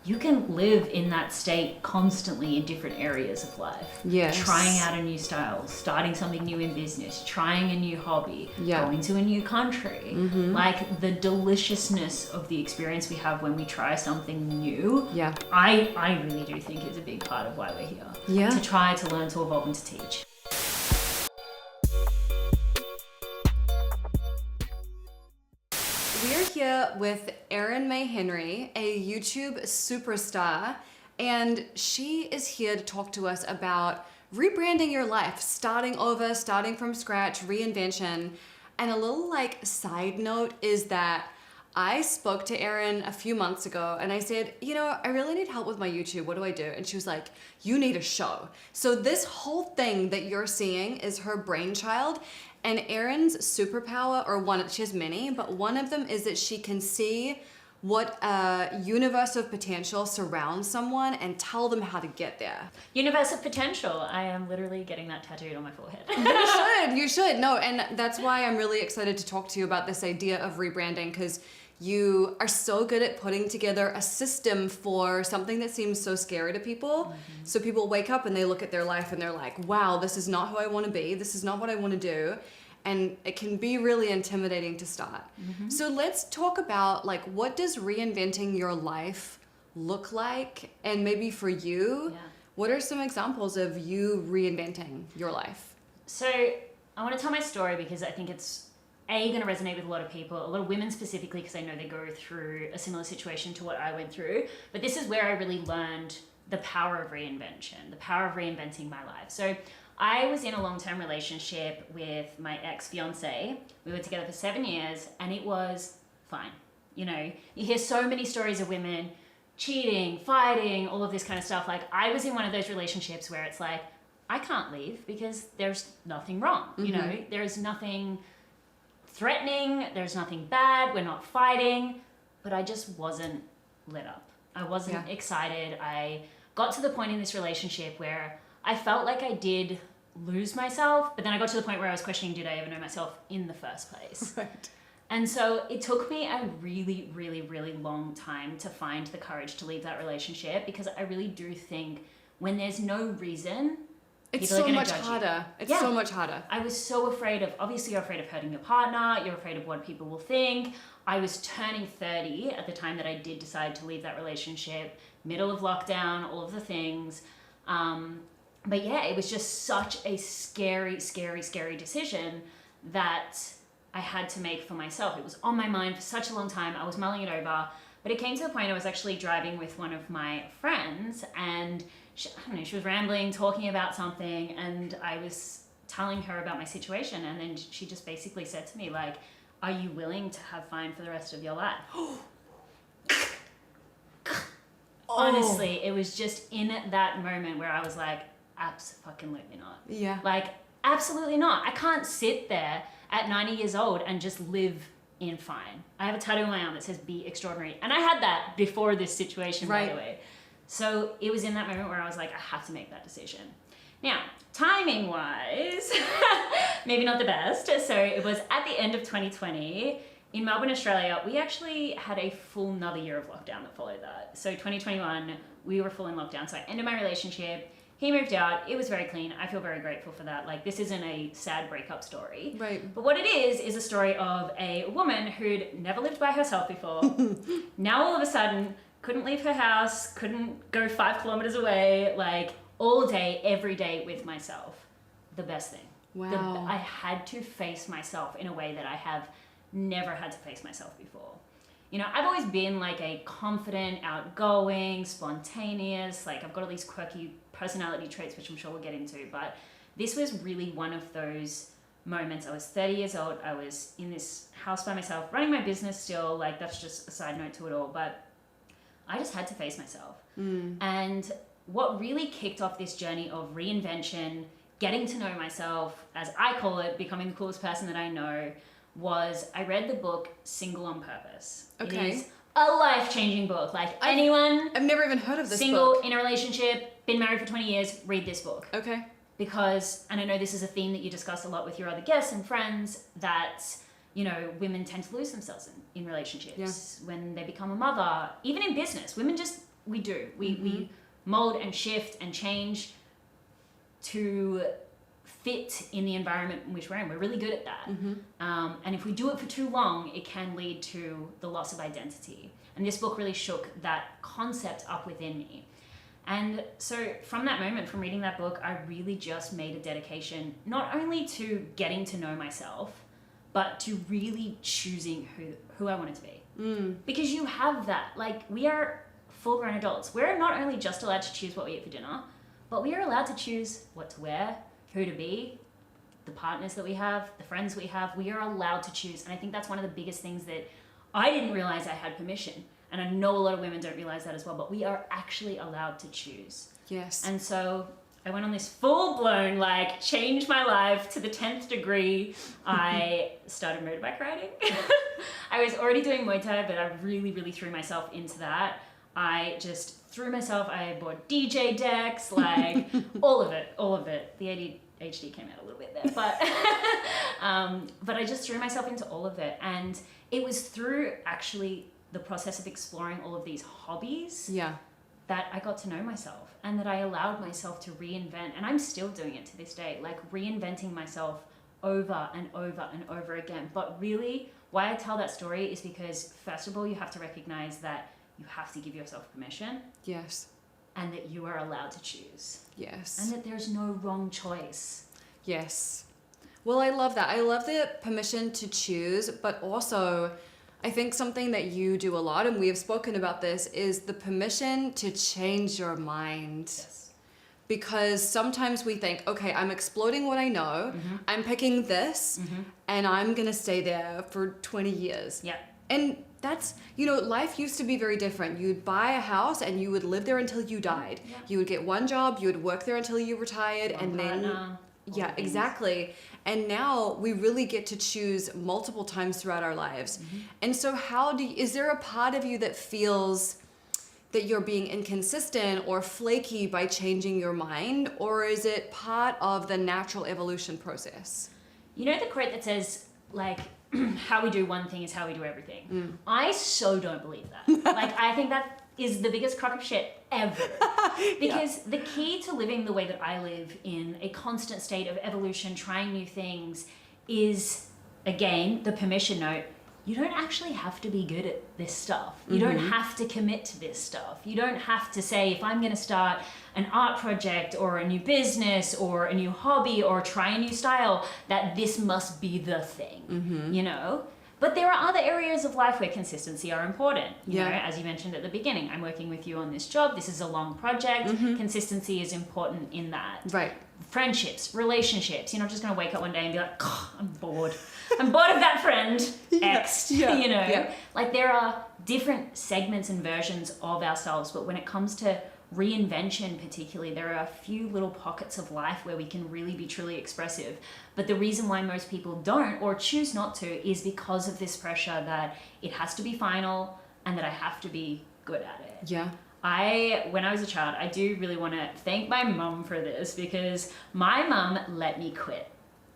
you can live in that state constantly in different areas of life. Yes. Trying out a new style, starting something new in business, trying a new hobby, going to a new country. Like the deliciousness of the experience we have when we try something new. Yeah. I really do think is a big part of why we're here. Yeah. To try, to learn, to evolve, and to teach. We're here with Erin May Henry, a YouTube superstar, and she is here to talk to us about rebranding your life, starting over, starting from scratch, reinvention. And a little side note is that I spoke to Erin a few months ago and I said, I really need help with my YouTube. What do I do? And she was like, you need a show. So this whole thing that you're seeing is her brainchild. And Erin's superpower, or one, she has many, but one of them is that she can see what a universe of potential surrounds someone and tell them how to get there. Universe of potential. I am literally getting that tattooed on my forehead. You should. No, and that's why I'm really excited to talk to you about this idea of rebranding, because you are so good at putting together a system for something that seems so scary to people. So people wake up and they look at their life and they're like, wow, this is not who I want to be. This is not what I want to do. And it can be really intimidating to start. So let's talk about what does reinventing your life look like? And maybe for you, what are some examples of you reinventing your life? So I want to tell my story because I think it's going to resonate with a lot of people, a lot of women specifically, because I know they go through a similar situation to what I went through. But this is where I really learned the power of reinvention, the power of reinventing my life. So I was in a long-term relationship with my ex-fiance. We were together for 7 years and it was fine. You hear so many stories of women cheating, fighting, all of this kind of stuff. I was in one of those relationships where it's like, I can't leave because there's nothing wrong. There's nothing threatening, there's nothing bad, we're not fighting, but I just wasn't lit up. I wasn't excited. I got to the point in this relationship where I felt like I did lose myself, but then I got to the point where I was questioning, did I ever know myself in the first place? Right. And so it took me a really, really, really long time to find the courage to leave that relationship, because I really do think when there's no reason, it's so much harder. It's so much harder. I was so afraid of, obviously you're afraid of hurting your partner, you're afraid of what people will think. I was turning 30 at the time that I did decide to leave that relationship, middle of lockdown, all of the things. But it was just such a scary, scary, scary decision that I had to make for myself. It was on my mind for such a long time. I was mulling it over, but it came to the point I was actually driving with one of my friends and she was rambling, talking about something, and I was telling her about my situation, and then she just basically said to me, are you willing to have fine for the rest of your life? Honestly, it was just in that moment where I was like, absolutely not. Yeah. Absolutely not. I can't sit there at 90 years old and just live in fine. I have a tattoo on my arm that says be extraordinary. And I had that before this situation, by the way. So it was in that moment where I was like, I have to make that decision. Now, timing wise, maybe not the best. So it was at the end of 2020 in Melbourne, Australia. We actually had a full another year of lockdown that followed that. So 2021, we were full in lockdown. So I ended my relationship. He moved out. It was very clean. I feel very grateful for that. This isn't a sad breakup story. Right. But what it is a story of a woman who'd never lived by herself before. Now all of a sudden, couldn't leave her house, couldn't go 5 kilometers away, all day, every day with myself. The best thing. Wow. I had to face myself in a way that I have never had to face myself before. I've always been a confident, outgoing, spontaneous, I've got all these quirky personality traits, which I'm sure we'll get into, but this was really one of those moments. I was 30 years old. I was in this house by myself, running my business still, that's just a side note to it all, but I just had to face myself. And what really kicked off this journey of reinvention, getting to know myself, as I call it, becoming the coolest person that I know, was I read the book Single on Purpose. Okay. It is a life-changing book. Anyone I've never even heard of this single, book. in a relationship, been married for 20 years, read this book. Okay. Because, and I know this is a theme that you discuss a lot with your other guests and friends, that women tend to lose themselves in relationships when they become a mother. Even in business, women just we do. We mold and shift and change to fit in the environment in which we're in. We're really good at that. And if we do it for too long, it can lead to the loss of identity. And this book really shook that concept up within me. And so from that moment, from reading that book, I really just made a dedication, not only to getting to know myself, but to really choosing who I wanted to be. Because you have that, like, we are full-grown adults. We're not only just allowed to choose what we eat for dinner, but we are allowed to choose what to wear, who to be, the partners that we have, the friends we have. We are allowed to choose. And I think that's one of the biggest things that I didn't realize I had permission. And I know a lot of women don't realize that as well, but we are actually allowed to choose. Yes. And so I went on this full-blown, like, changed my life to the 10th degree. I started motorbike riding. I was already doing Muay Thai, but I really, really threw myself into that. I just threw myself, I bought DJ decks, like, all of it. The ADHD came out a little bit there, but I just threw myself into all of it. And it was through actually the process of exploring all of these hobbies that I got to know myself, and that I allowed myself to reinvent. And I'm still doing it to this day, like reinventing myself over and over and over again. But really, why I tell that story is because, first of all, you have to recognize that you have to give yourself permission. Yes. And that you are allowed to choose. Yes. And that there's no wrong choice. Yes. Well, I love that. I love the permission to choose, but also I think something that you do a lot, and we have spoken about this, is the permission to change your mind. Yes. Because sometimes we think, okay, I'm exploding what I know, I'm picking this, and I'm going to stay there for 20 years. Yeah. And that's, you know, life used to be very different. You'd buy a house and you would live there until you died. Yeah. You would get one job, you would work there until you retired, One and then... partner, Yeah, exactly. And now we really get to choose multiple times throughout our lives. And so is there a part of you that feels that you're being inconsistent or flaky by changing your mind? Or is it part of the natural evolution process? You know the quote that says, like, how we do one thing is how we do everything? I so don't believe that. Like, I think that is the biggest crock of shit ever. Because the key to living the way that I live, in a constant state of evolution, trying new things, is, again, the permission note. You don't actually have to be good at this stuff. You don't have to commit to this stuff. You don't have to say, if I'm going to start an art project or a new business or a new hobby or try a new style, that this must be the thing, you know? But there are other areas of life where consistency are important. You know, as you mentioned at the beginning, I'm working with you on this job. This is a long project. Consistency is important in that. Right. Friendships, relationships. You're not just going to wake up one day and be like, oh, I'm bored. I'm bored of that friend. X, you know? Like, there are different segments and versions of ourselves, but when it comes to reinvention particularly, there are a few little pockets of life where we can really be truly expressive. But the reason why most people don't or choose not to is because of this pressure that it has to be final and that I have to be good at it. Yeah. When I was a child, I do really want to thank my mum for this, because my mum let me quit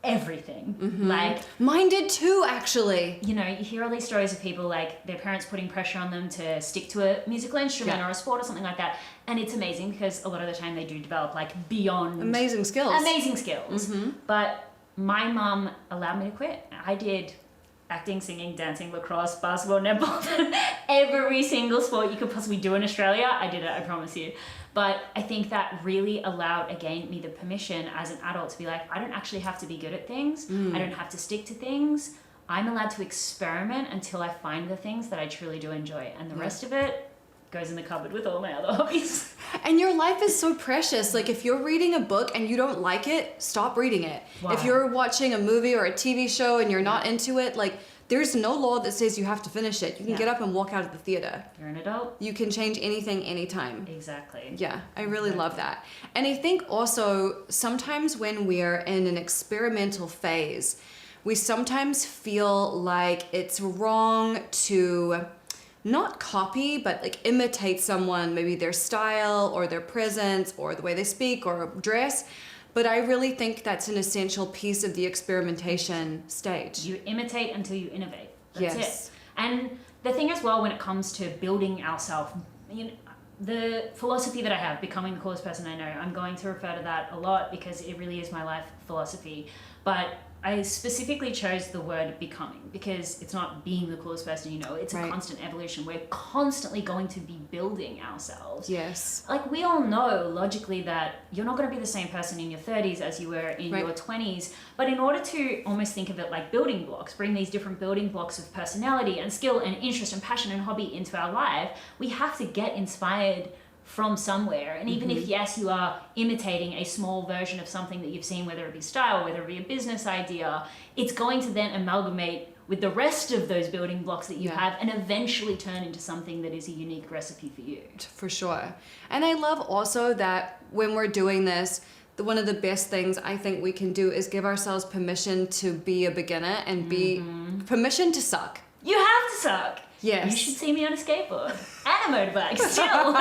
everything. Like, mine did too, actually. you know, you hear all these stories of people, like, their parents putting pressure on them to stick to a musical instrument or a sport or something like that. And it's amazing, because a lot of the time they do develop, like, beyond amazing skills. But my mum allowed me to quit. I did acting, singing, dancing, lacrosse, basketball, netball, every single sport you could possibly do in Australia. I did it, I promise you. But I think that really allowed, again, me the permission as an adult to be like, I don't actually have to be good at things. I don't have to stick to things. I'm allowed to experiment until I find the things that I truly do enjoy. And the rest of it goes in the cupboard with all my other hobbies. And your life is so precious. Like, if you're reading a book and you don't like it, stop reading it. Wow. If you're watching a movie or a TV show and you're not into it, like, there's no law that says you have to finish it. You can get up and walk out of the theater. You're an adult. You can change anything, anytime. Exactly. Yeah, I really love that. And I think also sometimes when we're in an experimental phase, we sometimes feel like it's wrong to not copy, but like imitate someone, maybe their style or their presence or the way they speak or dress. But I really think that's an essential piece of the experimentation stage. You imitate until you innovate. That's Yes. it. And the thing as well, when it comes to building ourselves, the philosophy that I have, becoming the coolest person I know, I'm going to refer to that a lot because it really is my life philosophy. But I specifically chose the word becoming because it's not being the coolest person you know, it's a constant evolution. We're constantly going to be building ourselves. Yes. Like, we all know logically that you're not going to be the same person in your 30s as you were in your 20s. But in order to almost think of it like building blocks, bring these different building blocks of personality and skill and interest and passion and hobby into our life, we have to get inspired from somewhere. And even if, yes, you are imitating a small version of something that you've seen, whether it be style, whether it be a business idea, it's going to then amalgamate with the rest of those building blocks that you have and eventually turn into something that is a unique recipe for you. For sure. And I love also that when we're doing this, one of the best things I think we can do is give ourselves permission to be a beginner and be permission to suck. You have to suck. Yes. You should see me on a skateboard and a motorbike still.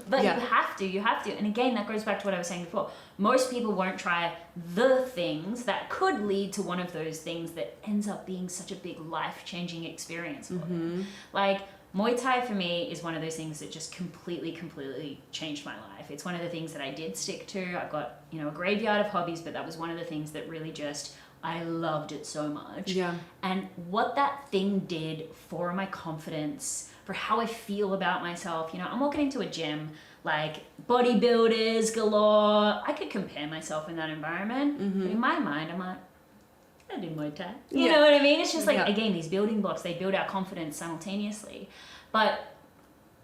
But you have to. And again, that goes back to what I was saying before. Most people won't try the things that could lead to one of those things that ends up being such a big life-changing experience for them. Like, Muay Thai for me is one of those things that just completely changed my life. It's one of the things that I did stick to. I've got, a graveyard of hobbies, but that was one of the things that really just, I loved it so much. Yeah. And what that thing did for my confidence, for how I feel about myself, I'm walking into a gym, like bodybuilders galore. I could compare myself in that environment. But in my mind, I'm like, I did Muay Thai. You know what I mean? It's just like, again, these building blocks, they build our confidence simultaneously. But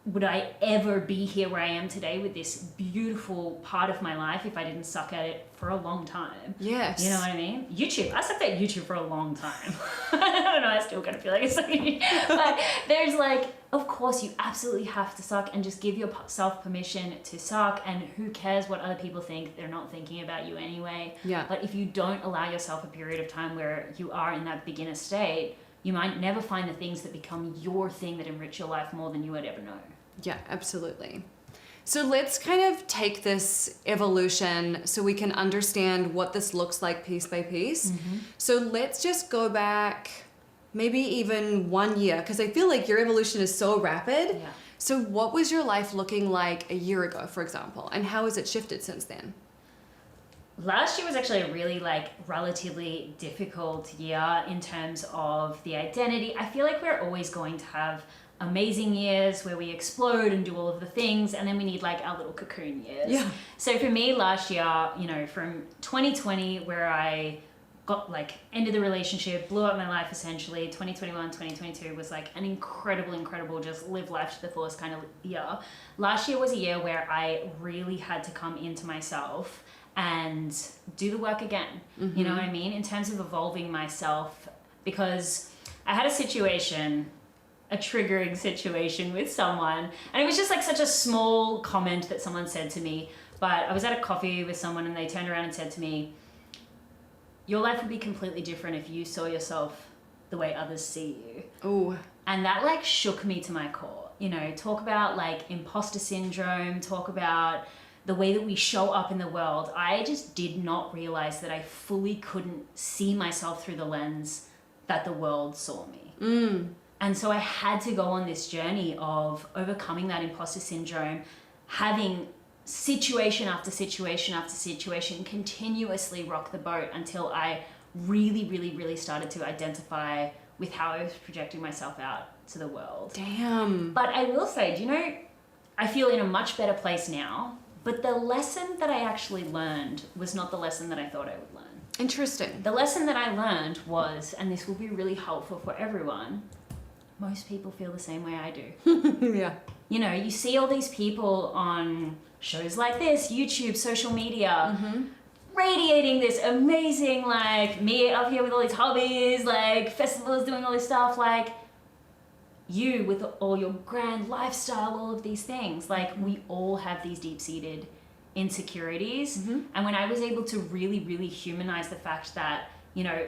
would I ever be here where I am today with this beautiful part of my life if I didn't suck at it for a long time? Yes. You know what I mean? YouTube. I sucked at YouTube for a long time. I don't know. I still kind of feel like it's sucking. But there's like, of course, you absolutely have to suck and just give yourself permission to suck. And who cares what other people think? They're not thinking about you anyway. Yeah. But if you don't allow yourself a period of time where you are in that beginner state, you might never find the things that become your thing that enrich your life more than you would ever know. Yeah, absolutely. So let's kind of take this evolution so we can understand what this looks like piece by piece. So let's just go back maybe even 1 year, because I feel like your evolution is so rapid. Yeah. So what was your life looking like a year ago, for example, and how has it shifted since then? Last year was actually a really relatively difficult year in terms of the identity. I feel like we're always going to have amazing years where we explode and do all of the things, and then we need our little cocoon years. Yeah. So for me last year, from 2020 where I got ended the relationship, blew up my life essentially, 2021, 2022 was an incredible just live life to the fullest kind of year. Last year was a year where I really had to come into myself and do the work again. You know what I mean? In terms of evolving myself, because I had a triggering situation with someone, and it was just such a small comment that someone said to me, but I was at a coffee with someone and they turned around and said to me, your life would be completely different if you saw yourself the way others see you. Oh. And that shook me to my core. Talk about imposter syndrome, talk about the way that we show up in the world. I just did not realize that I fully couldn't see myself through the lens that the world saw me. And so I had to go on this journey of overcoming that imposter syndrome, having situation after situation after situation continuously rock the boat until I really started to identify with how I was projecting myself out to the world. Damn. But I will say, I feel in a much better place now, but the lesson that I actually learned was not the lesson that I thought I would learn. Interesting. The lesson that I learned was, and this will be really helpful for everyone, most people feel the same way I do. Yeah. You see all these people on shows like this, YouTube, social media, radiating this amazing, me up here with all these hobbies, festivals, doing all this stuff, you with all your grand lifestyle, all of these things. We all have these deep-seated insecurities. And when I was able to really humanize the fact that,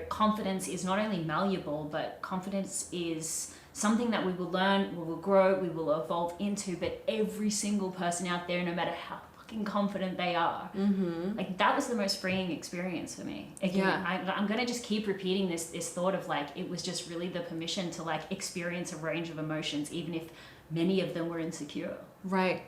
confidence is not only malleable, but confidence is something that we will learn, we will grow, we will evolve into, but every single person out there, no matter how fucking confident they are, that was the most freeing experience for me. Again, I'm gonna just keep repeating this thought of it was just really the permission to experience a range of emotions, even if many of them were insecure. Right.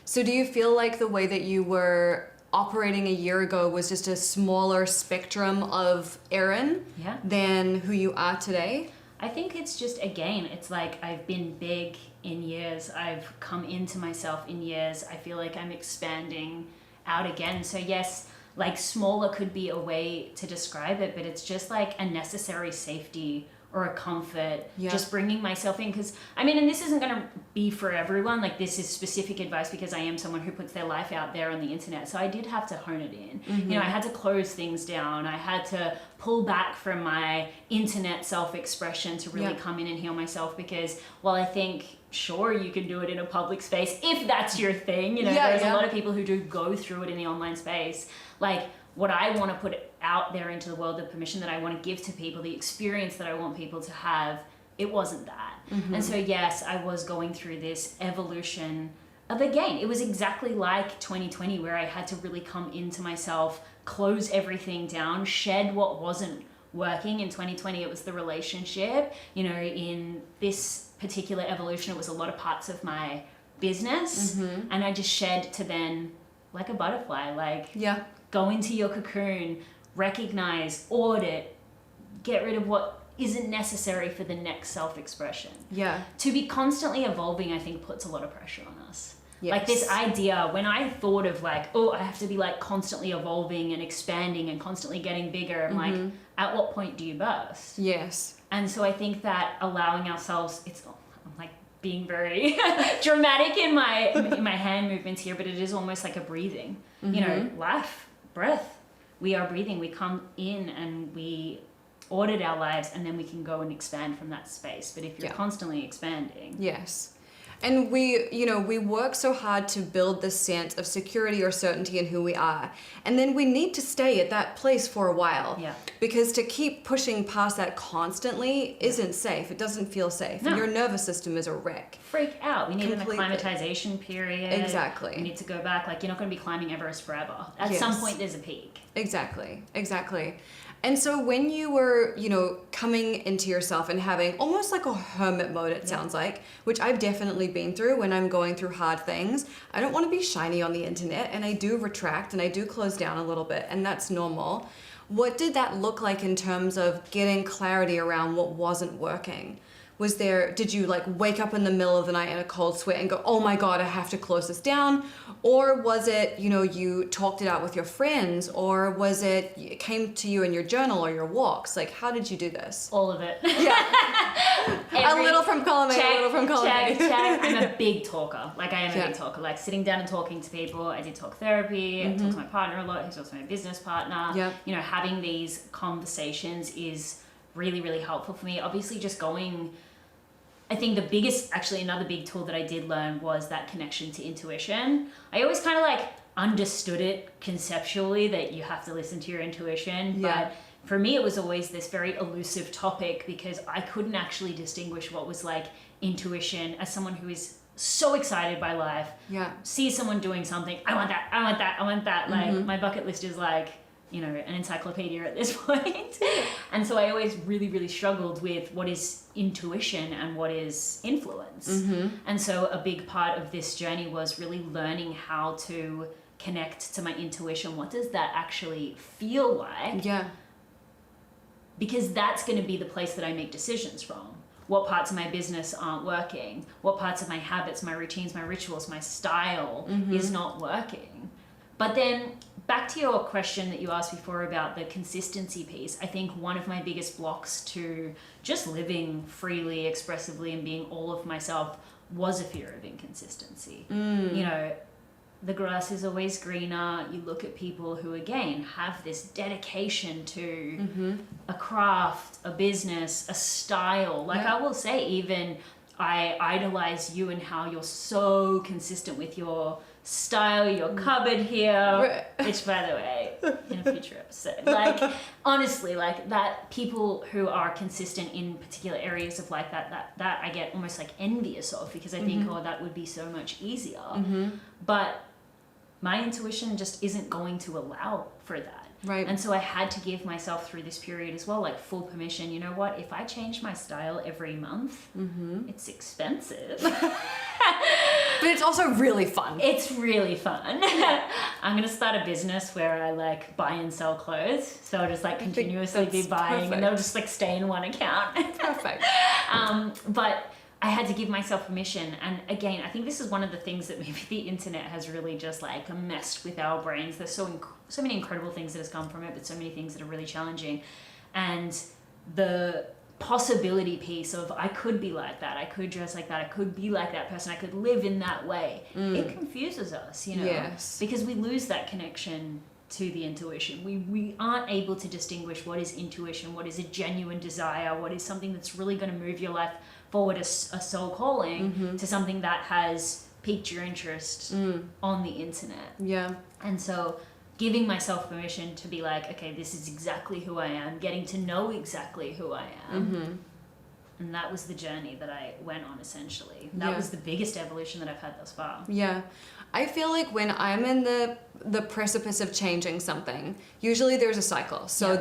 So do you feel like the way that you were operating a year ago was just a smaller spectrum of Erin Yeah. than who you are today? I think it's just, again, it's like I've been big in years. I've come into myself in years. I feel like I'm expanding out again. So yes, like smaller could be a way to describe it, but it's just like a necessary safety or a comfort, just bringing myself in. Because I mean, and this isn't going to be for everyone, like this is specific advice because I am someone who puts their life out there on the internet, so I did have to hone it in. You know, I had to close things down, I had to pull back from my internet self-expression to really come in and heal myself, because while I think sure you can do it in a public space if that's your thing, you know, there's a lot of people who do go through it in the online space. Like what I want to put out there into the world, the permission that I want to give to people, the experience that I want people to have, it wasn't that. And so yes, I was going through this evolution of, again, it was exactly like 2020 where I had to really come into myself, close everything down, shed what wasn't working. In 2020 it was the relationship, you know, in this particular evolution it was a lot of parts of my business, and I just shed to then, like a butterfly, like go into your cocoon, recognize, audit, get rid of what isn't necessary for the next self-expression. To be constantly evolving, I think, puts a lot of pressure on us. Like this idea, when I thought of like, oh, I have to be like constantly evolving and expanding and constantly getting bigger, I'm like, at what point do you burst? And so I think that allowing ourselves, I'm like being very dramatic in my hand movements here, but it is almost like a breathing. You know, life, breath. We are breathing. We come in and we audit our lives, and then we can go and expand from that space. But if you're constantly expanding. And we work so hard to build this sense of security or certainty in who we are. And then we need to stay at that place for a while. Because to keep pushing past that constantly isn't safe. It doesn't feel safe. No. And your nervous system is a wreck. Freak out. We need an acclimatization period. Exactly. We need to go back. Like, you're not going to be climbing Everest forever. At some point, there's a peak. Exactly. And so when you were, coming into yourself and having almost like a hermit mode, it sounds like, which I've definitely been through when I'm going through hard things. I don't want to be shiny on the internet, and I do retract and I do close down a little bit, and that's normal. What did that look like in terms of getting clarity around what wasn't working? Did you like wake up in the middle of the night in a cold sweat and go, oh my God, I have to close this down? Or was it, you talked it out with your friends? Or was it came to you in your journal or your walks? Like, how did you do this? All of it. A little from column A, a little from column A. I'm a big talker. Like, I am a big talker. Like, sitting down and talking to people. I did talk therapy. I talk to my partner a lot, who's also my business partner. Having these conversations is really, really helpful for me. Obviously, just going... I think another big tool that I did learn was that connection to intuition. I always kind of like understood it conceptually that you have to listen to your intuition. But for me, it was always this very elusive topic because I couldn't actually distinguish what was like intuition as someone who is so excited by life. Sees someone doing something. I want that. Like my bucket list is like, an encyclopedia at this point. And so I always really, really struggled with what is intuition and what is influence. And so a big part of this journey was really learning how to connect to my intuition. What does that actually feel like? Because that's going to be the place that I make decisions from. What parts of my business aren't working? What parts of my habits, my routines, my rituals, my style is not working? But then back to your question that you asked before about the consistency piece, I think one of my biggest blocks to just living freely, expressively, and being all of myself was a fear of inconsistency. The grass is always greener. You look at people who, again, have this dedication to a craft, a business, a style. Like I will say, even I idolize you and how you're so consistent with your style, your cupboard here, which, by the way, in a future episode, like, honestly, like, that people who are consistent in particular areas of like that I get almost like envious of, because I think, that would be so much easier. But my intuition just isn't going to allow for that. Right. And so I had to give myself through this period as well, like full permission. You know what? If I change my style every month, it's expensive. But it's also really fun. It's really fun. I'm gonna start a business where I like buy and sell clothes. So I'll just like continuously be buying, and they'll just like stay in one account. Perfect. But I had to give myself permission. And again, I think this is one of the things that maybe the internet has really just like messed with our brains. There's so many incredible things that has come from it, but so many things that are really challenging. And the possibility piece of I could be like that, I could dress like that, I could be like that person, I could live in that way. It confuses us, you know, Yes. because we lose that connection to the intuition. We aren't able to distinguish what is intuition, what is a genuine desire, what is something that's really going to move your life forward, a soul calling, to something that has piqued your interest on the internet. Yeah. And so giving myself permission to be like, okay, this is exactly who I am, getting to know exactly who I am. And that was the journey that I went on, essentially. That was the biggest evolution that I've had thus far. Yeah. I feel like when I'm in the precipice of changing something, usually there's a cycle. So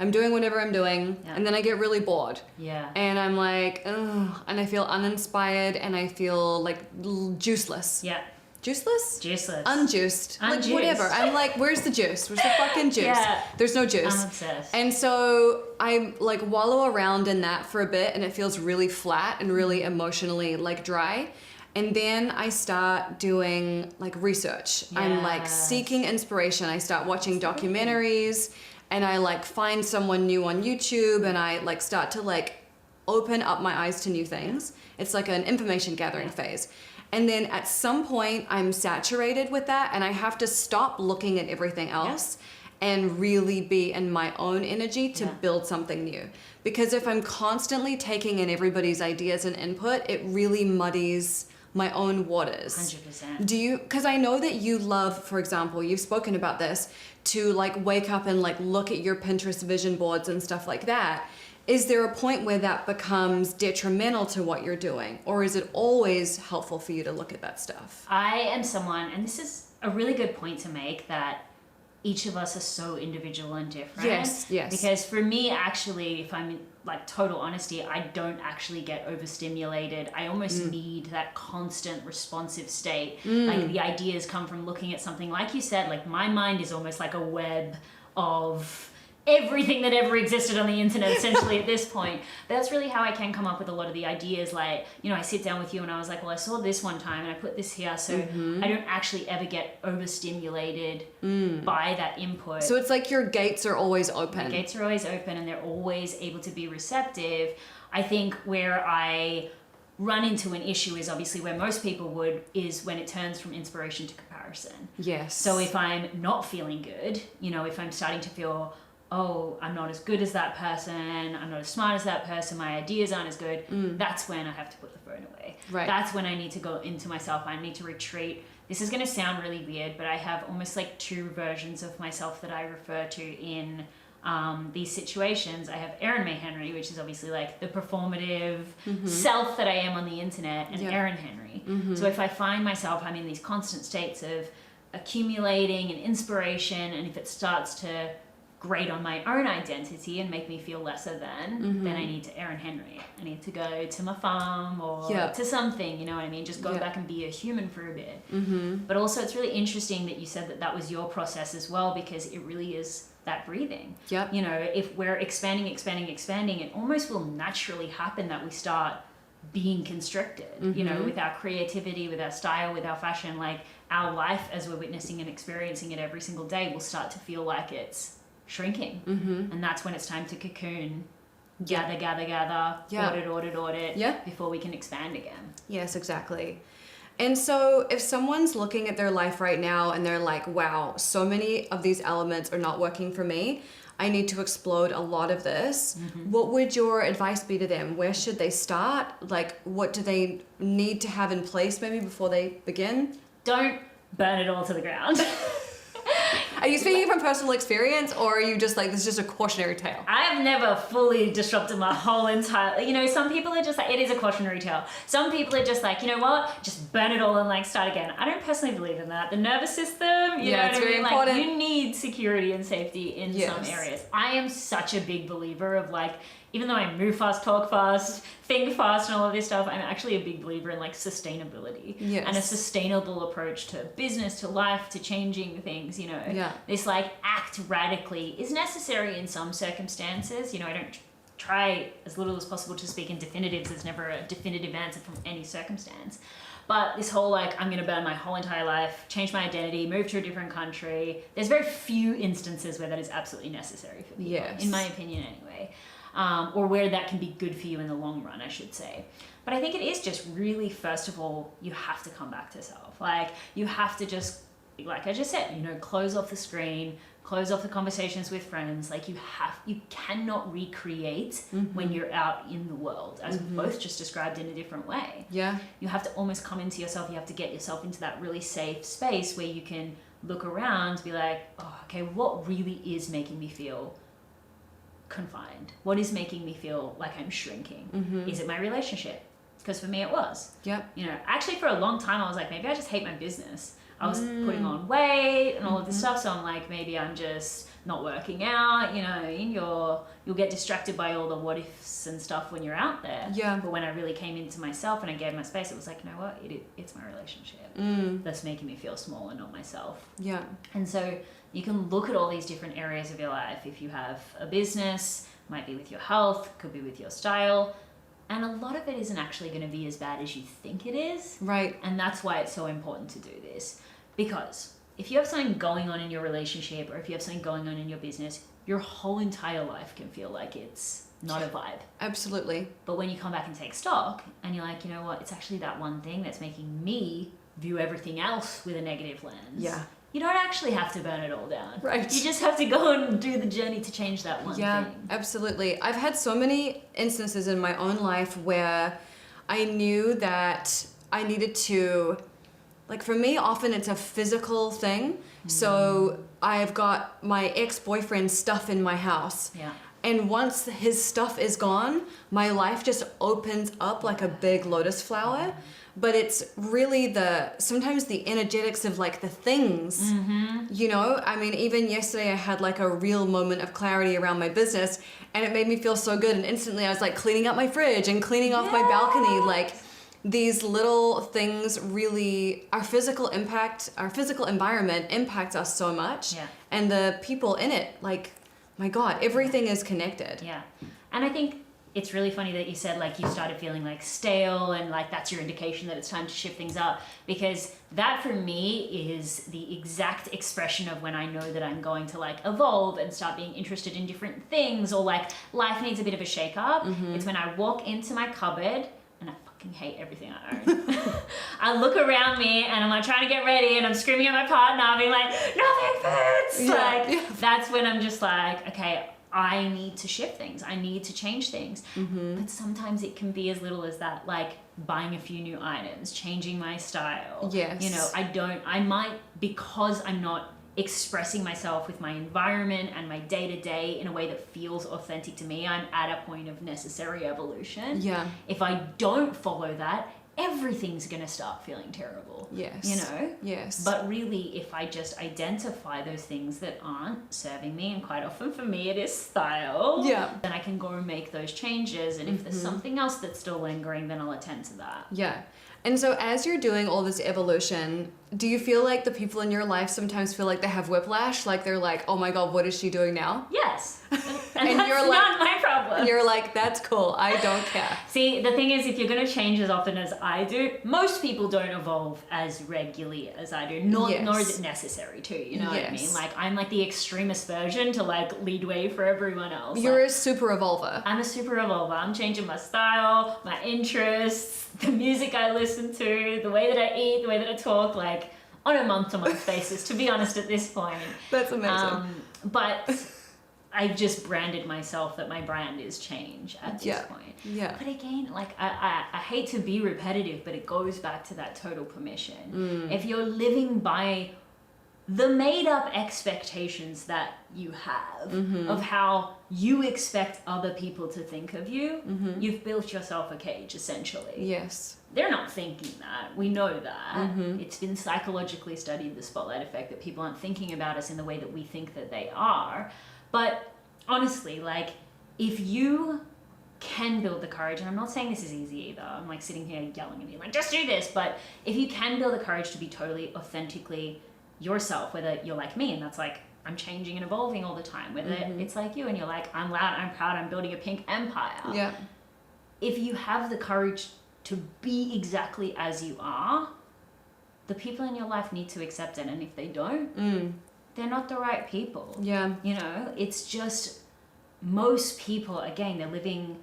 I'm doing whatever I'm doing, and then I get really bored. Yeah. And I'm like, ugh, and I feel uninspired, and I feel like juiceless. Yeah. Juiceless? Juiceless. Unjuiced. Like Unjuiced. whatever. I'm like, where's the juice? Where's the fucking juice? Yeah. There's no juice. I'm obsessed. And so I like wallow around in that for a bit, and it feels really flat and really emotionally like dry. And then I start doing like research. I'm like seeking inspiration. I start watching documentaries, and I like find someone new on YouTube, and I like start to like open up my eyes to new things. It's like an information gathering phase. And then at some point I'm saturated with that, and I have to stop looking at everything else and really be in my own energy to build something new. Because if I'm constantly taking in everybody's ideas and input, it really muddies my own waters. 100%. Do you, because I know that you love, for example, you've spoken about this, to like wake up and like look at your Pinterest vision boards and stuff like that. Is there a point where that becomes detrimental to what you're doing? Or is it always helpful for you to look at that stuff? I am someone, and this is a really good point to make, that each of us are so individual and different. Yes. Because for me, actually, if I'm in like total honesty, I don't actually get overstimulated. I almost need that constant responsive state. Like the ideas come from looking at something, like you said, like my mind is almost like a web of everything that ever existed on the internet essentially at this point. But that's really how I can come up with a lot of the ideas. Like, you know, I sit down with you and I was like, well, I saw this one time and I put this here, so I don't actually ever get overstimulated by that input. So it's like your gates are always open. My gates are always open and they're always able to be receptive. I think where I run into an issue is obviously where most people would, is when it turns from inspiration to comparison. Yes. So if I'm not feeling good, you know, if I'm starting to feel, oh, I'm not as good as that person, I'm not as smart as that person, my ideas aren't as good, that's when I have to put the phone away. Right. That's when I need to go into myself, I need to retreat. This is going to sound really weird, but I have almost like two versions of myself that I refer to in these situations. I have Erin May Henry, which is obviously like the performative self that I am on the internet, and Erin Henry. So if I find myself, I'm in these constant states of accumulating and inspiration, and if it starts to grate on my own identity and make me feel lesser than, then I need to Erin Henry. I need to go to my farm or to something, you know what I mean? Just go back and be a human for a bit. But also it's really interesting that you said that that was your process as well, because it really is that breathing. Yep. You know, if we're expanding, it almost will naturally happen that we start being constricted, you know, with our creativity, with our style, with our fashion. Like our life as we're witnessing and experiencing it every single day will start to feel like it's shrinking. And that's when it's time to cocoon, gather, audit, before we can expand again. Yes, exactly. And so if someone's looking at their life right now and they're like, wow, so many of these elements are not working for me, I need to explode a lot of this, what would your advice be to them? Where should they start? Like, what do they need to have in place maybe before they begin? Don't burn it all to the ground. Are you speaking from personal experience, or are you just like, this is just a cautionary tale? I have never fully disrupted my whole entire, you know, some people are just like, it is a cautionary tale. Some people are just like, you know what, just burn it all and like start again. I don't personally believe in that. The nervous system, you know it's what I very mean? important. Like, you need security and safety in some areas. I am such a big believer of like, even though I move fast, talk fast, think fast and all of this stuff, I'm actually a big believer in like sustainability and a sustainable approach to business, to life, to changing things, you know. This like act radically is necessary in some circumstances. You know, I don't try as little as possible to speak in definitives. There's never a definitive answer from any circumstance. But this whole like, I'm going to burn my whole entire life, change my identity, move to a different country. There's very few instances where that is absolutely necessary for people, in my opinion anyway. Or where that can be good for you in the long run, I should say. But I think it is just really, first of all, you have to come back to self. Like, you have to just, like I just said, you know, close off the screen, close off the conversations with friends. Like, you cannot recreate when you're out in the world, as we both just described in a different way. You have to almost come into yourself. You have to get yourself into that really safe space where you can look around, be like, oh, okay, what really is making me feel confined? What is making me feel like I'm shrinking? Is it my relationship? Because for me it was. You know, actually for a long time I was like, maybe I just hate my business. I was putting on weight and all of this stuff, so I'm like, maybe I'm just not working out, you know. You'll get distracted by all the what ifs and stuff when you're out there. But when I really came into myself and I gave my space, it was like, you know what, it's my relationship that's making me feel small and not myself. And so you can look at all these different areas of your life. If you have a business, might be with your health, could be with your style. And a lot of it isn't actually going to be as bad as you think it is. And that's why it's so important to do this. Because if you have something going on in your relationship, or if you have something going on in your business, your whole entire life can feel like it's not a vibe. Absolutely. But when you come back and take stock, and you're like, you know what, it's actually that one thing that's making me view everything else with a negative lens. You don't actually have to burn it all down. You just have to go and do the journey to change that one thing. Absolutely. I've had so many instances in my own life where I knew that I needed to, like, for me, often it's a physical thing. So I've got my ex-boyfriend's stuff in my house. And once his stuff is gone, my life just opens up like a big lotus flower. But it's really sometimes the energetics of like the things, you know. I mean, even yesterday I had like a real moment of clarity around my business, and it made me feel so good. And instantly I was like cleaning up my fridge and cleaning off my balcony. Like, these little things really, our physical environment impacts us so much. And the people in it, like, my God, everything is connected. And I think it's really funny that you said like you started feeling like stale, and like that's your indication that it's time to shift things up, because that for me is the exact expression of when I know that I'm going to like evolve and start being interested in different things, or like life needs a bit of a shake up. It's when I walk into my cupboard and I fucking hate everything I own. I look around me and I'm like trying to get ready and I'm screaming at my partner being like, nothing fits. That's when I'm just like, okay, I need to shift things. I need to change things. But sometimes it can be as little as that, like buying a few new items, changing my style. You know, I might, because I'm not expressing myself with my environment and my day-to-day in a way that feels authentic to me, I'm at a point of necessary evolution. If I don't follow that, everything's gonna start feeling terrible. You know? But really, if I just identify those things that aren't serving me, and quite often for me it is style, then I can go and make those changes. And if there's something else that's still lingering, then I'll attend to that. And so as you're doing all this evolution, do you feel like the people in your life sometimes feel like they have whiplash? Like they're like, oh my God, what is she doing now? Yes. And And that's you're not my problem. You're like, that's cool. I don't care. See, the thing is, if you're going to change as often as I do, most people don't evolve as regularly as I do. Nor is it necessary to, you know what I mean? Like, I'm like the extremist version to like lead way for everyone else. You're like, a super evolver. I'm a super evolver. I'm changing my style, my interests, the music I listen to, the way that I eat, the way that I talk, like on a month-to-month basis, to be honest at this point. That's amazing. But I've just branded myself that my brand is change at this point. But again, like I hate to be repetitive, but it goes back to that total permission. If you're living by the made up expectations that you have of how you expect other people to think of you, you've built yourself a cage, essentially. Yes. They're not thinking that. We know that. It's been psychologically studied, the spotlight effect, that people aren't thinking about us in the way that we think that they are. But honestly, like, if you can build the courage, and I'm not saying this is easy either, I'm like sitting here yelling at you, like, just do this, but if you can build the courage to be totally authentically yourself, whether you're like me and that's like, I'm changing and evolving all the time, whether it's like you and you're like, I'm loud, I'm proud, I'm building a pink empire. Yeah. If you have the courage to be exactly as you are, the people in your life need to accept it, and if they don't, they're not the right people. Yeah. You know, it's just, most people, again, they're living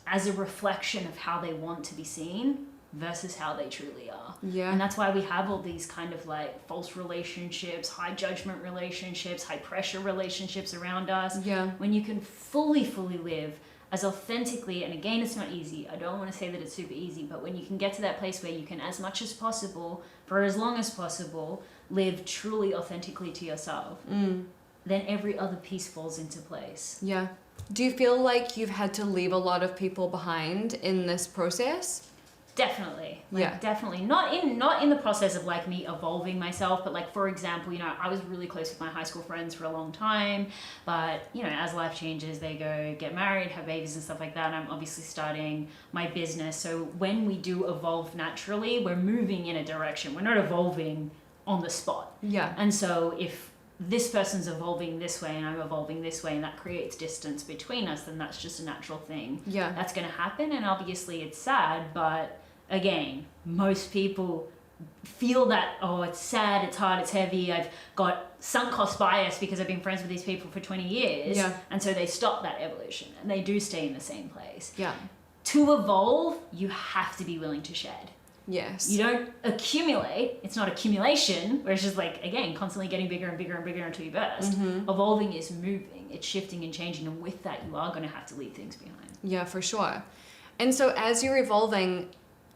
as a reflection of how they want to be seen versus how they truly are. Yeah. And that's why we have all these kind of like false relationships, high judgment relationships, high pressure relationships around us. Yeah. When you can fully live as authentically, and again, it's not easy. I don't want to say that it's super easy, but when you can get to that place where you can, as much as possible, for as long as possible, live truly authentically to yourself, then every other piece falls into place. Yeah. Do you feel like you've had to leave a lot of people behind in this process? Definitely. Like, Yeah. definitely. Not in the process of like me evolving myself, but like, for example, you know, I was really close with my high school friends for a long time, but you know, as life changes, they go get married, have babies and stuff like that. And I'm obviously starting my business. So when we do evolve naturally, we're moving in a direction. We're not evolving on the spot. Yeah. And so if this person's evolving this way and I'm evolving this way, and that creates distance between us, then that's just a natural thing. Yeah. That's going to happen. And obviously it's sad, but again, most people feel that, oh, it's sad, it's hard, it's heavy, I've got sunk cost bias because I've been friends with these people for 20 years. Yeah. And so they stop that evolution and they do stay in the same place. Yeah. To evolve, you have to be willing to shed. Yes. You don't accumulate. It's not accumulation, where it's just like, again, constantly getting bigger and bigger and bigger until you burst. Evolving is moving. It's shifting and changing. And with that, you are going to have to leave things behind. Yeah, for sure. And so as you're evolving,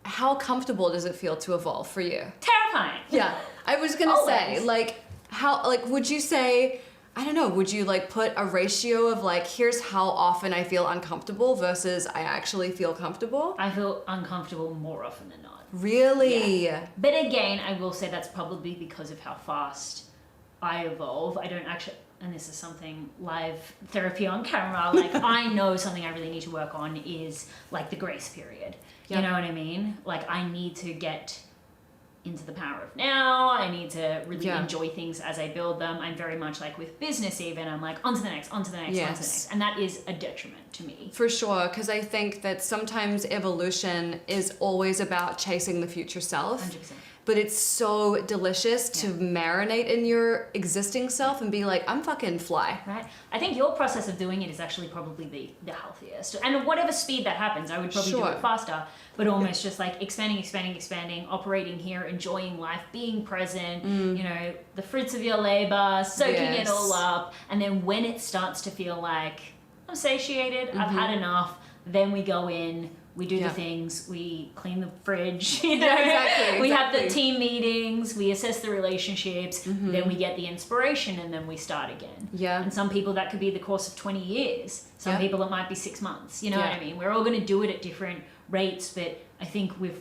how comfortable does it feel to evolve for you? Terrifying. Yeah. I was going to say, like, how, like, would you say, I don't know, would you like put a ratio of like, here's how often I feel uncomfortable versus I actually feel comfortable? I feel uncomfortable more often than not. Really? Yeah. But again, I will say that's probably because of how fast I evolve. I don't actually, and this is something live therapy on camera, like I know something I really need to work on is like the grace period. Yeah. You know what I mean? Like I need to get into the power of now. I need to really enjoy things as I build them. I'm very much like with business even, I'm like on to the next, on to the next, on to the next. And that is a detriment to me. For sure, because I think that sometimes evolution is always about chasing the future self. 100%. But it's so delicious to marinate in your existing self and be like, I'm fucking fly. Right? I think your process of doing it is actually probably the healthiest. And at whatever speed that happens, I would probably do it faster, but almost just like expanding, operating here, enjoying life, being present, you know, the fruits of your labor, soaking it all up. And then when it starts to feel like, I'm satiated, I've had enough, then we go in, we do the things, we clean the fridge, you know, exactly. We have the team meetings, we assess the relationships, then we get the inspiration, and then we start again. Yeah. And some people that could be the course of 20 years. Some people it might be 6 months. You know what I mean? We're all going to do it at different rates, but I think we're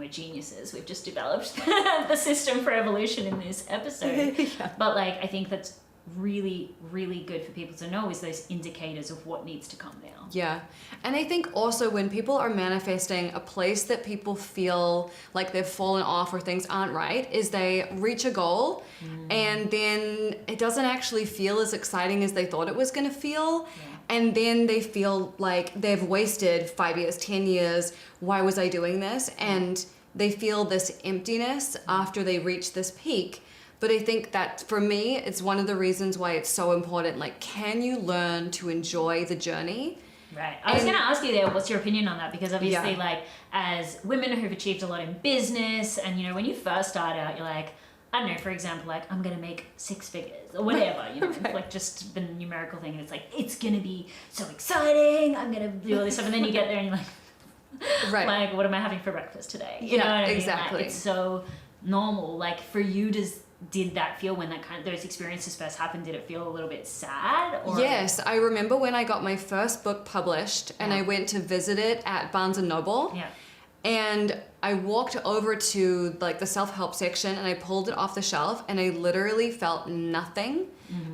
geniuses. We've just developed the system for evolution in this episode. But like, I think that's really, really good for people to know is those indicators of what needs to come now. Yeah. And I think also when people are manifesting a place that people feel like they've fallen off or things aren't right, is they reach a goal and then it doesn't actually feel as exciting as they thought it was going to feel. And then they feel like they've wasted 5 years, 10 years. Why was I doing this? And they feel this emptiness after they reach this peak. But I think that for me, it's one of the reasons why it's so important. Like, can you learn to enjoy the journey? Right. I was going to ask you there, what's your opinion on that? Because obviously, like, as women who've achieved a lot in business, and, you know, when you first start out, you're like, I don't know, for example, like, I'm going to make 6 figures or whatever, you know, like just the numerical thing. And it's like, it's going to be so exciting. I'm going to do all this stuff. And then you get there and you're like, like, what am I having for breakfast today? You know what I mean? Exactly. Like, it's so normal. Like, for you, did that feel when those experiences first happened? Did it feel a little bit sad? Or? Yes, I remember when I got my first book published and I went to visit it at Barnes and Noble. Yeah. And I walked over to like the self-help section and I pulled it off the shelf and I literally felt nothing.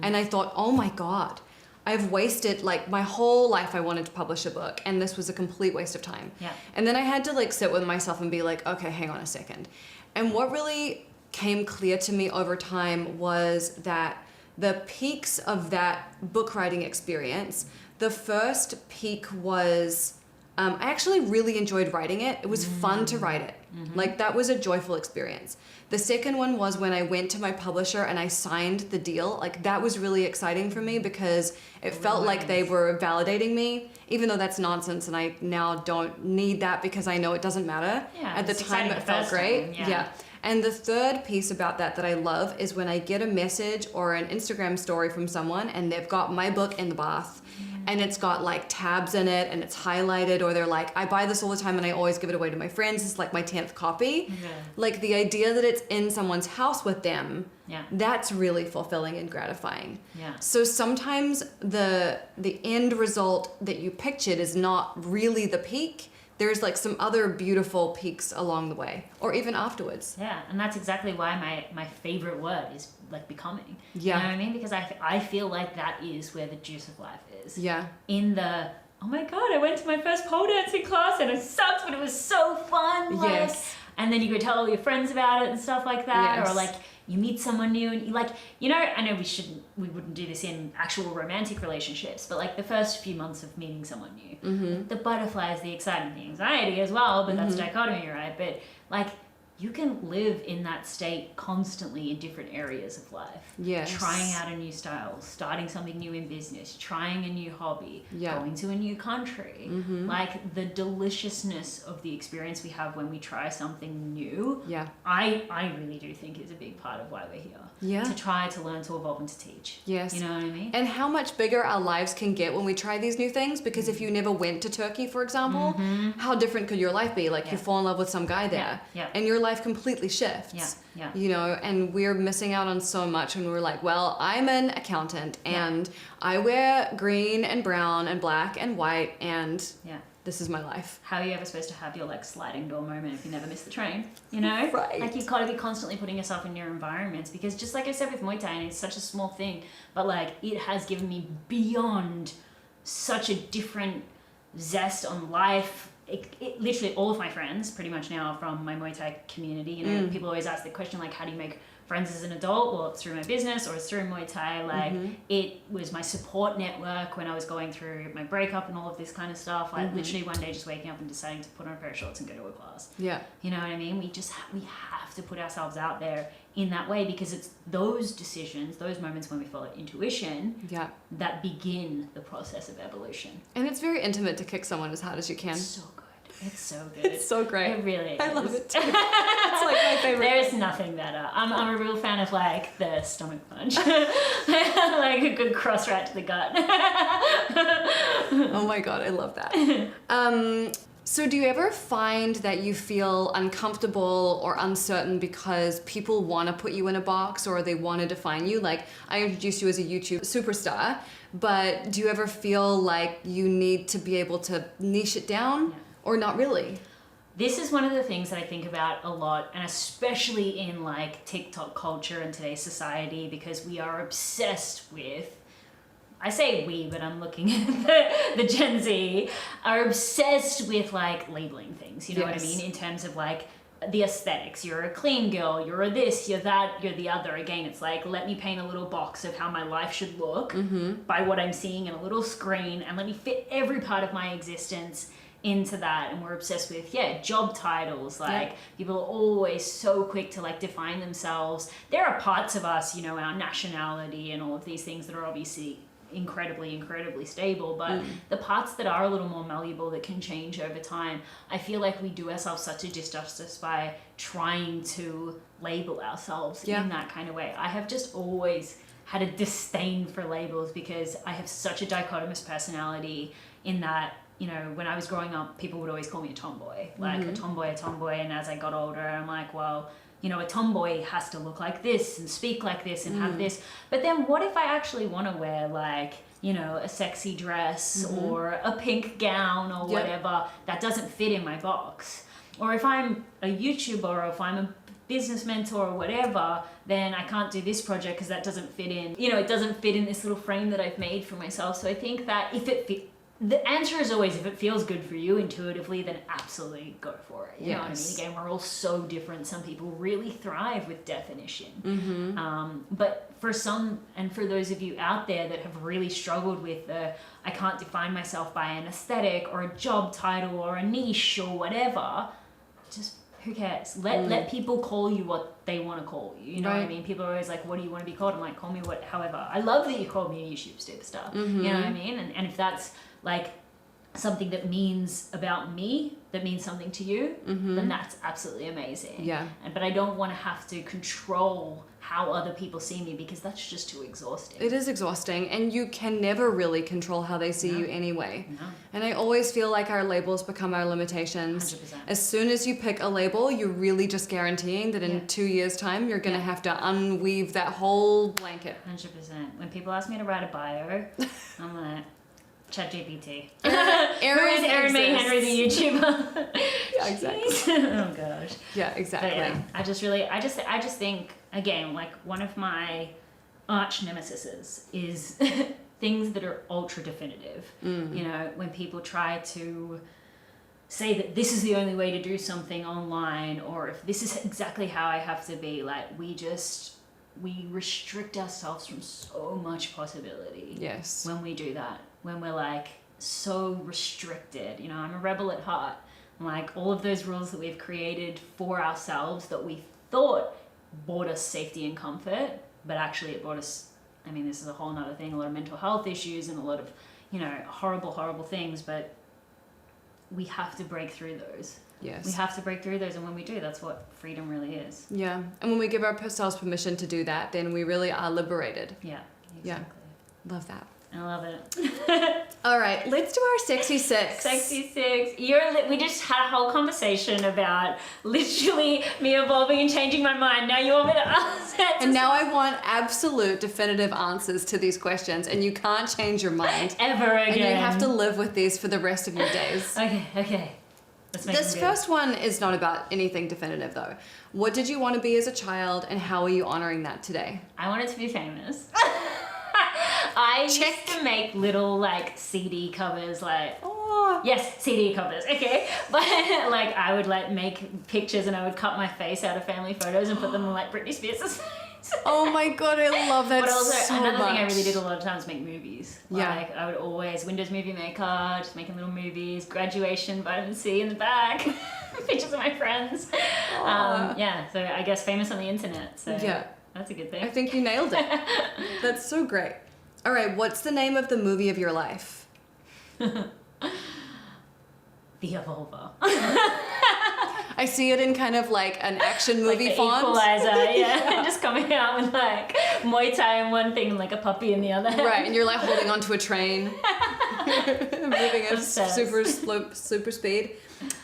And I thought, oh my God, I've wasted like my whole life. I wanted to publish a book and this was a complete waste of time. Yeah. And then I had to like sit with myself and be like, okay, hang on a second. And what really came clear to me over time was that the peaks of that book writing experience, the first peak was, I actually really enjoyed writing it. It was fun to write it. Like that was a joyful experience. The second one was when I went to my publisher and I signed the deal. Like that was really exciting for me because it felt like they were validating me, even though that's nonsense and I now don't need that because I know it doesn't matter. Yeah, at the time it felt great. Yeah. And the third piece about that I love is when I get a message or an Instagram story from someone and they've got my book in the bath and it's got like tabs in it and it's highlighted, or they're like, I buy this all the time and I always give it away to my friends. It's like my 10th copy. Like the idea that it's in someone's house with them, that's really fulfilling and gratifying. So sometimes the end result that you pictured is not really the peak. There's like some other beautiful peaks along the way or even afterwards. Yeah, and that's exactly why my favorite word is like becoming. Yeah. You know what I mean? Because I feel like that is where the juice of life is. Yeah. In the, oh my God, I went to my first pole dancing class and it sucked, but it was so fun. Like, yes. And then you go tell all your friends about it and stuff like that. Yes. Or like you meet someone new and you like, you know, I know we wouldn't do this in actual romantic relationships, but like the first few months of meeting someone new, the butterflies, the excitement, the anxiety as well, but that's dichotomy, right? But like you can live in that state constantly in different areas of life. Yes. Trying out a new style, starting something new in business, trying a new hobby, Yeah. going to a new country. Like the deliciousness of the experience we have when we try something new, Yeah. I really do think is a big part of why we're here. Yeah. To try, to learn, to evolve, and to teach. Yes. You know what I mean? And how much bigger our lives can get when we try these new things, because if you never went to Turkey, for example, how different could your life be? Like you fall in love with some guy there and your life completely shifts. Yeah. You know, and we're missing out on so much when we're like, well, I'm an accountant and I wear green and brown and black and white and this is my life. How are you ever supposed to have your like sliding door moment if you never miss the train? You know? Right. Like you've got to be constantly putting yourself in your environments, because just like I said with Muay Thai, and it's such a small thing, but like it has given me beyond such a different zest on life. It literally all of my friends pretty much now are from my Muay Thai community. You know, people always ask the question like, how do you make friends as an adult? Well, it's through my business or it's through Muay Thai. Like it was my support network when I was going through my breakup and all of this kind of stuff. Like literally one day just waking up and deciding to put on a pair of shorts and go to a class. Yeah. You know what I mean? We have to put ourselves out there in that way, because it's those decisions, those moments when we follow intuition that begin the process of evolution. And it's very intimate to kick someone as hard as you can. It's so good. It's so good. It's so great. It really is. I love it too. It's like my favorite. There's nothing better. I'm a real fan of like the stomach punch. Like a good cross right to the gut. Oh my God, I love that. So do you ever find that you feel uncomfortable or uncertain because people want to put you in a box or they want to define you? Like I introduced you as a YouTube superstar, but do you ever feel like you need to be able to niche it down or not really? This is one of the things that I think about a lot, and especially in like TikTok culture and today's society, because we are obsessed with, I say we, but I'm looking at the Gen Z, are obsessed with like labeling things, you know what I mean? In terms of like the aesthetics. You're a clean girl, you're a this, you're that, you're the other. Again, it's like, let me paint a little box of how my life should look by what I'm seeing in a little screen, and let me fit every part of my existence into that. And we're obsessed with job titles. Like people are always so quick to like define themselves. There are parts of us, you know, our nationality and all of these things that are obviously incredibly stable, but the parts that are a little more malleable, that can change over time, I feel like we do ourselves such a disjustice by trying to label ourselves in that kind of way. I have just always had a disdain for labels, because I have such a dichotomous personality in that, you know, when I was growing up, people would always call me a tomboy, like a tomboy, and as I got older, I'm like, well, you know, a tomboy has to look like this and speak like this and have this. But then what if I actually want to wear like, you know, a sexy dress or a pink gown or whatever that doesn't fit in my box? Or if I'm a YouTuber or if I'm a business mentor or whatever, then I can't do this project because that doesn't fit in, you know, it doesn't fit in this little frame that I've made for myself. So I think that the answer is always, if it feels good for you intuitively, then absolutely go for it. You know what I mean? Again, we're all so different. Some people really thrive with definition. But for some, and for those of you out there that have really struggled with I can't define myself by an aesthetic or a job title or a niche or whatever, just who cares? Let people call you what they want to call you. You know what I mean? People are always like, what do you want to be called? I'm like, call me however. I love that you called me a YouTube superstar. You know what I mean? And if that's like something that means about me, that means something to you, then that's absolutely amazing. Yeah. But I don't want to have to control how other people see me, because that's just too exhausting. It is exhausting, and you can never really control how they see you anyway. No. And I always feel like our labels become our limitations. 100%. As soon as you pick a label, you're really just guaranteeing that in 2 years' time, you're going to have to unweave that whole blanket. 100%. When people ask me to write a bio, I'm like, ChatGPT. Who is Erin May Henry, the YouTuber? Yeah, exactly. Oh gosh. Yeah, exactly. But yeah, I just think, again, like one of my arch nemesises is things that are ultra definitive. You know, when people try to say that this is the only way to do something online, or if this is exactly how I have to be, like we restrict ourselves from so much possibility. Yes. When we do that. When we're like so restricted, you know, I'm a rebel at heart. Like all of those rules that we've created for ourselves that we thought brought us safety and comfort, but actually it brought us, I mean, this is a whole nother thing, a lot of mental health issues and a lot of, you know, horrible things, but we have to break through those. Yes. We have to break through those, and when we do, that's what freedom really is. Yeah. And when we give ourselves permission to do that, then we really are liberated. Yeah, exactly. Yeah. Love that. I love it. All right, let's do our sexy six. Sexy six. We just had a whole conversation about literally me evolving and changing my mind. Now you want me to answer. And now I want absolute definitive answers to these questions, and you can't change your mind. Ever again. And you have to live with these for the rest of your days. Okay. Let's make this first one is not about anything definitive, though. What did you want to be as a child, and how are you honoring that today? I wanted to be famous. I used to make little like CD covers, like yes, CD covers, okay. But like I would like make pictures and I would cut my face out of family photos and put them on like Britney Spears' Oh my god, I love that. But also so another much. thing I really did a lot of times make movies. Like I would always Windows Movie Maker, just making little movies, graduation, vitamin C in the back, pictures of my friends. Yeah, so I guess famous on the internet. So yeah, that's a good thing. I think you nailed it. That's so great. All right, what's the name of the movie of your life? The Evolver. I see it in kind of like an action movie like font. Equalizer, yeah. Just coming out with like Muay Thai in one thing and like a puppy in the other. Right, and you're like holding onto a train. Moving at super speed.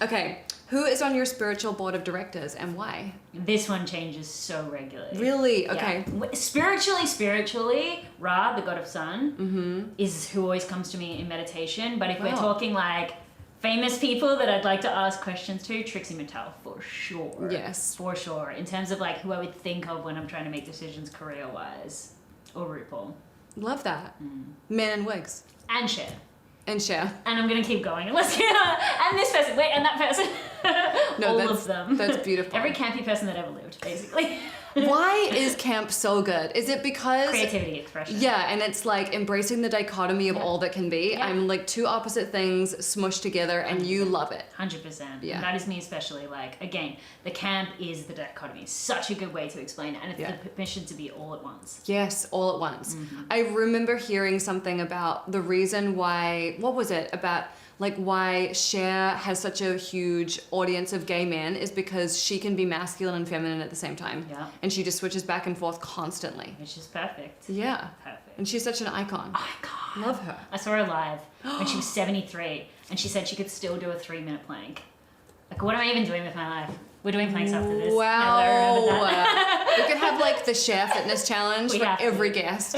Okay. Who is on your spiritual board of directors and why? This one changes so regularly. Really? Okay. Yeah. Spiritually, Ra, the god of sun, is who always comes to me in meditation. But if we're talking like famous people that I'd like to ask questions to, Trixie Mattel, for sure. Yes. For sure. In terms of like who I would think of when I'm trying to make decisions career-wise. Or RuPaul. Love that. Men in wigs. And Cher. And Cher. And I'm gonna keep going. And let's get on. And this person. Wait, and that person. No, all of them. That's beautiful. Every campy person that ever lived, basically. Why is camp so good? Is it because... creativity, expression. Yeah, and it's like embracing the dichotomy of all that can be. Yeah. I'm like two opposite things smushed together and 100%. You love it. 100%. Yeah. And that is me especially. Like, again, the camp is the dichotomy. Such a good way to explain it. And it's the permission to be all at once. Yes, all at once. I remember hearing something about the reason why... What was it? About... like why Cher has such a huge audience of gay men is because she can be masculine and feminine at the same time. Yeah. And she just switches back and forth constantly. Which is perfect. Yeah. Perfect. And she's such an icon. Icon. Love her. I saw her live when she was 73 and she said she could still do a 3-minute plank. Like, what am I even doing with my life? We're doing planks after this. Wow. Now that I remember that. We could have like the share fitness challenge We for have to. every guest.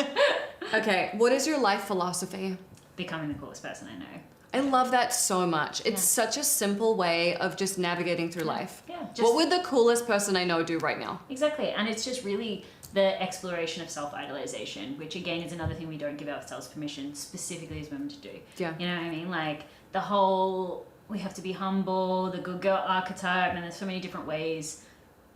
Okay, what is your life philosophy? Becoming the coolest person I know. I love that so much. It's such a simple way of just navigating through life. Yeah. What would the coolest person I know do right now? Exactly. And it's just really the exploration of self-idolization, which again is another thing we don't give ourselves permission, specifically as women, to do. Yeah. You know what I mean? Like the whole, we have to be humble, the good girl archetype, and there's so many different ways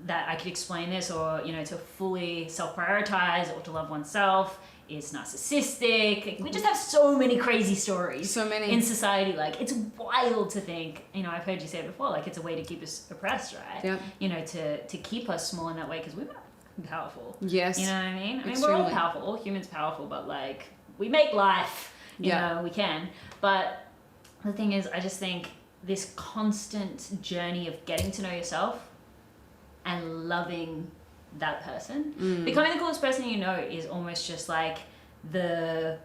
that I could explain this, or, you know, to fully self-prioritize or to love oneself is narcissistic. We just have so many crazy stories. So many. In society. Like, it's wild to think, you know, I've heard you say it before, like it's a way to keep us oppressed, right? Yep. You know, to keep us small in that way, because we're powerful. Yes. You know what I mean? I mean, Extremely. we're all powerful, all humans powerful, but like, we make life, you know, we can. But the thing is, I just think this constant journey of getting to know yourself and loving that person, becoming the coolest person you know, is almost just like the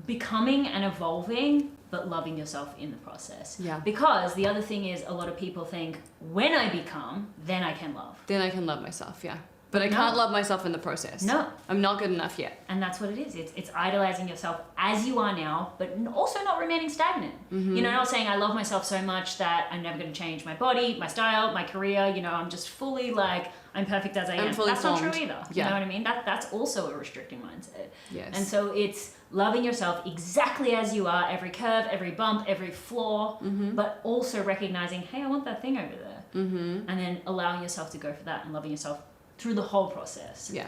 becoming and evolving, but loving yourself in the process. Yeah. Because the other thing is, a lot of people think, when I become, then I can love. Then I can love myself, yeah. But I No. can't love myself in the process. No. I'm not good enough yet. And that's what it is. It's idolizing yourself as you are now, but also not remaining stagnant. You know, not saying I love myself so much that I'm never going to change my body, my style, my career. You know, I'm just fully like, I'm perfect as I am. fully That's not formed. true either. Yeah. You know what I mean? That's also a restricting mindset. Yes. And so it's loving yourself exactly as you are, every curve, every bump, every flaw, but also recognizing, hey, I want that thing over there. And then allowing yourself to go for that and loving yourself through the whole process. Yeah.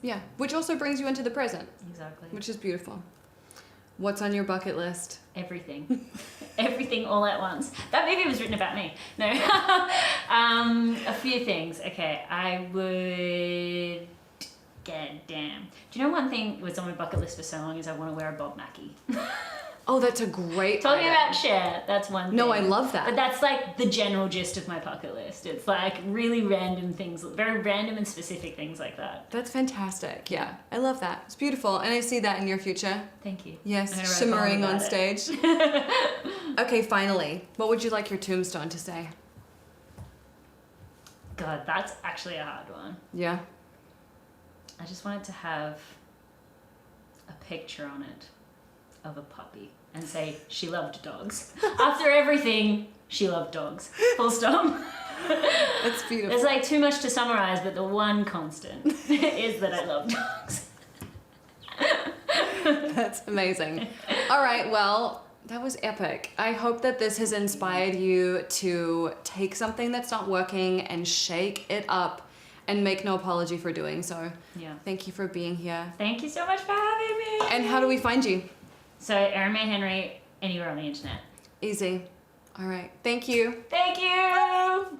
Yeah. Which also brings you into the present, Exactly. which is beautiful. What's on your bucket list? Everything. Everything all at once. That movie was written about me. No. A few things. Okay, I would... God damn. Do you know one thing was on my bucket list for so long is I want to wear a Bob Mackie. Oh, that's a great Talking item. about Cher, that's one thing. No, I love that. But that's like the general gist of my bucket list. It's like really random things, very random and specific things like that. That's fantastic. Yeah, I love that. It's beautiful, and I see that in your future. Thank you. I'm Yes, gonna write a shimmering poem on about it. stage. Okay, finally, what would you like your tombstone to say? God, that's actually a hard one. Yeah. I just wanted to have a picture on it of a puppy and say she loved dogs. After everything, she loved dogs. Full stop. That's beautiful. There's like too much to summarize, but the one constant is that I love dogs. That's amazing. All right, well, that was epic. I hope that this has inspired you to take something that's not working and shake it up and make no apology for doing so. Yeah. Thank you for being here. Thank you so much for having me. And how do we find you? So, Erin May Henry, anywhere on the internet. Easy. All right. Thank you. Thank you.